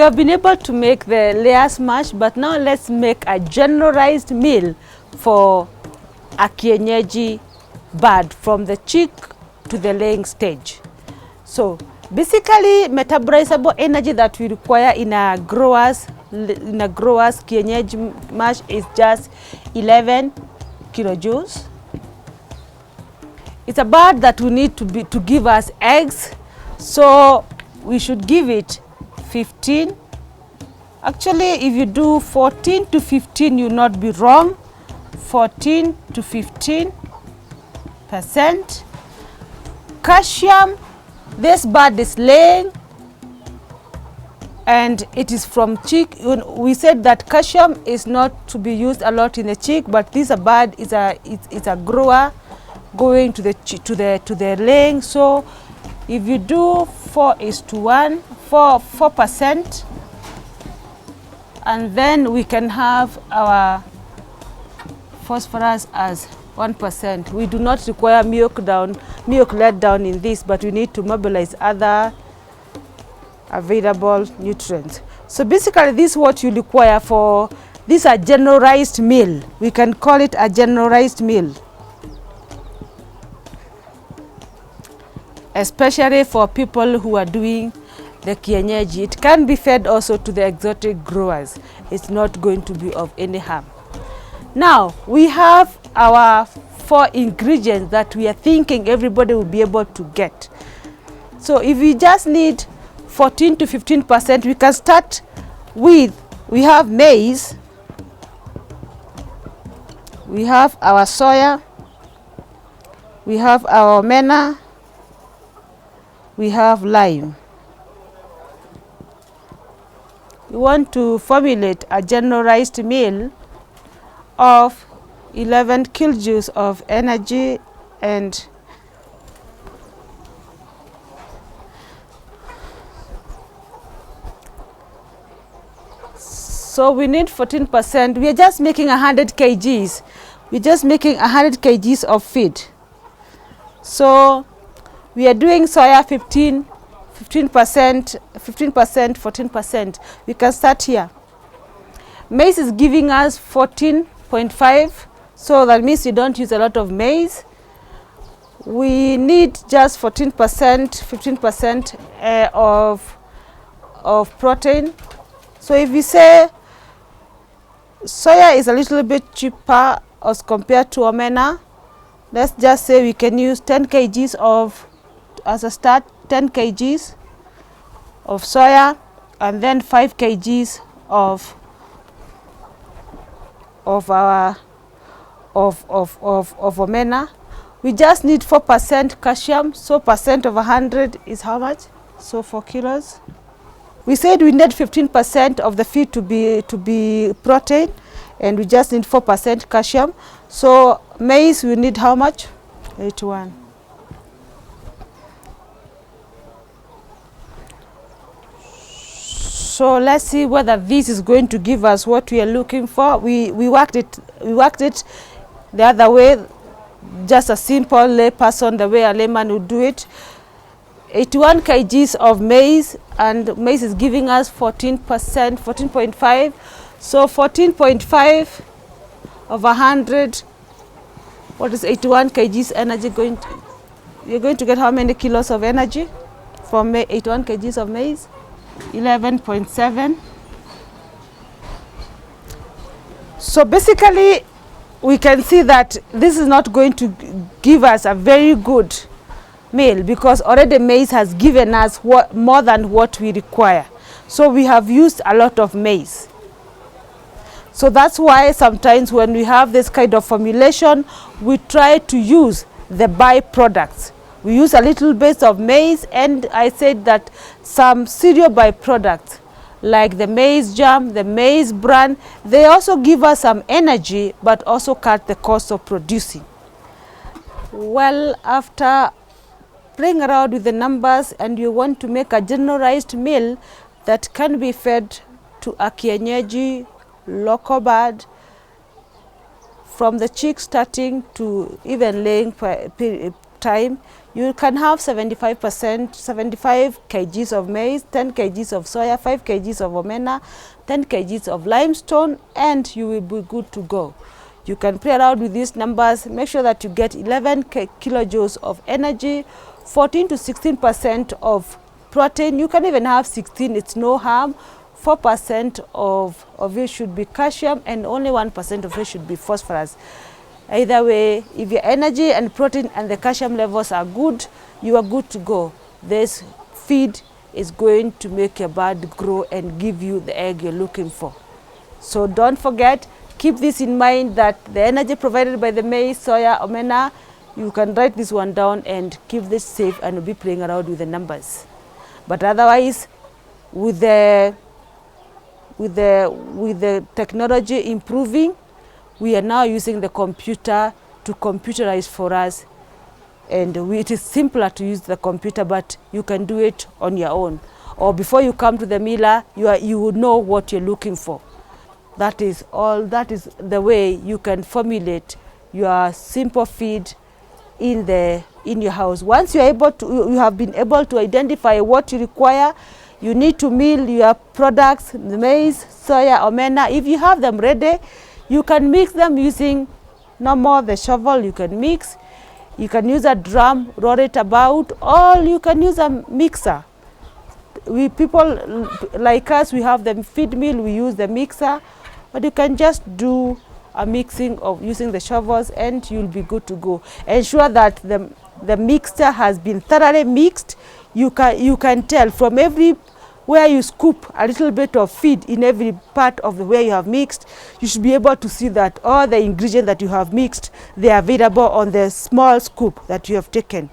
have been able to make the layers mash, but now let's make a generalized meal for a kienyeji bird from the chick to the laying stage. So basically, metabolizable energy that we require in a grower's kienyeji mash is just 11 kilojoules. It's a bird that we need to give us eggs, so we should give it 15. Actually, if you do 14 to 15, you'll not be wrong. 14 to 15%. Calcium, this bird is laying and it is from chick. We said that calcium is not to be used a lot in the chick, but this bird is a grower going to the laying. So if you do 4:1, 4%, and then we can have our phosphorus as 1%. We do not require milk let down in this, but we need to mobilize other available nutrients. So basically, this is what you require for this a generalized meal. We can call it a generalized meal, especially for people who are doing the kienyeji. It can be fed also to the exotic growers. It's not going to be of any harm. Now we have our 4 ingredients that we are thinking everybody will be able to get. So if we just need 14 to 15%, we can start with, we have maize, we have our soya, we have our omena, we have lime. We want to formulate a generalized meal of 11 kilojoules of energy, and so we need 14%. We are just making 100 kgs. We're just making 100 kgs of feed. So we are doing soya 15%, 14%. We can start here. Maize is giving us 14.5, so that means you don't use a lot of maize. We need just 14%, 15% of protein. So if we say soya is a little bit cheaper as compared to omena, let's just say we can use 10 kgs of, as a start, 10 kgs of soya, and then 5 kgs of omena. We just need 4% calcium, so percent of 100 is how much? So 4 kilos. We said we need 15% of the feed to be protein, and we just need 4% calcium. So maize we need how much? 81. So let's see whether this is going to give us what we are looking for. We worked it the other way, just a simple lay person, the way a layman would do it. 81 kgs of maize, and maize is giving us 14%, 14.5. So 14.5 of 100, what is 81 kgs energy going to? You're going to get how many kilos of energy from 81 kgs of maize? 11.7. So basically, we can see that this is not going to give us a very good meal, because already maize has given us more than what we require. So we have used a lot of maize. So that's why sometimes when we have this kind of formulation, we try to use the byproducts. We use a little bit of maize, and I said that some cereal byproducts like the maize germ, the maize bran, they also give us some energy but also cut the cost of producing. Well, after playing around with the numbers, and you want to make a generalized meal that can be fed to a kienyeji local bird from the chick starting to even laying time, you can have 75%, 75 kgs of maize, 10 kgs of soya, 5 kgs of omena, 10 kgs of limestone, and you will be good to go. You can play around with these numbers. Make sure that you get 11 kilojoules of energy, 14 to 16% of protein. You can even have 16, it's no harm. 4% of it should be calcium, and only 1% of it should be phosphorus. Either way, if your energy and protein and the calcium levels are good, you are good to go. This feed is going to make your bird grow and give you the egg you're looking for. So don't forget, keep this in mind, that the energy provided by the maize, soya, omena, you can write this one down and keep this safe and be playing around with the numbers. But otherwise, with the technology improving, we are now using the computer to computerize for us, and it is simpler to use the computer, but you can do it on your own. Or before you come to the miller, you would know what you're looking for. That is all. That is the way you can formulate your simple feed in your house. Once you have been able to identify what you require, you need to mill your products, the maize, soya, omena. If you have them ready, you can mix them using no more the shovel. You can mix. You can use a drum, roll it about, or you can use a mixer. People like us, we have the feed mill, we use the mixer, but you can just do a mixing of using the shovels and you'll be good to go. Ensure that the mixture has been thoroughly mixed. You can tell from where you scoop a little bit of feed in every part of the way you have mixed, you should be able to see that all the ingredients that you have mixed, they are available on the small scoop that you have taken.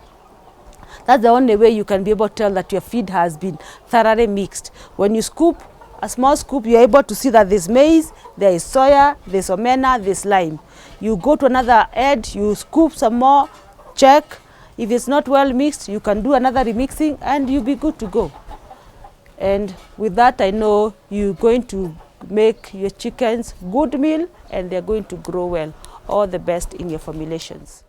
That's the only way you can be able to tell that your feed has been thoroughly mixed. When you scoop a small scoop, you're able to see that there's maize, there is soya, there's omena, there's lime. You go to another edge, you scoop some more, check. If it's not well mixed, you can do another remixing and you'll be good to go. And with that, I know you're going to make your chickens good meal and they're going to grow well. All the best in your formulations.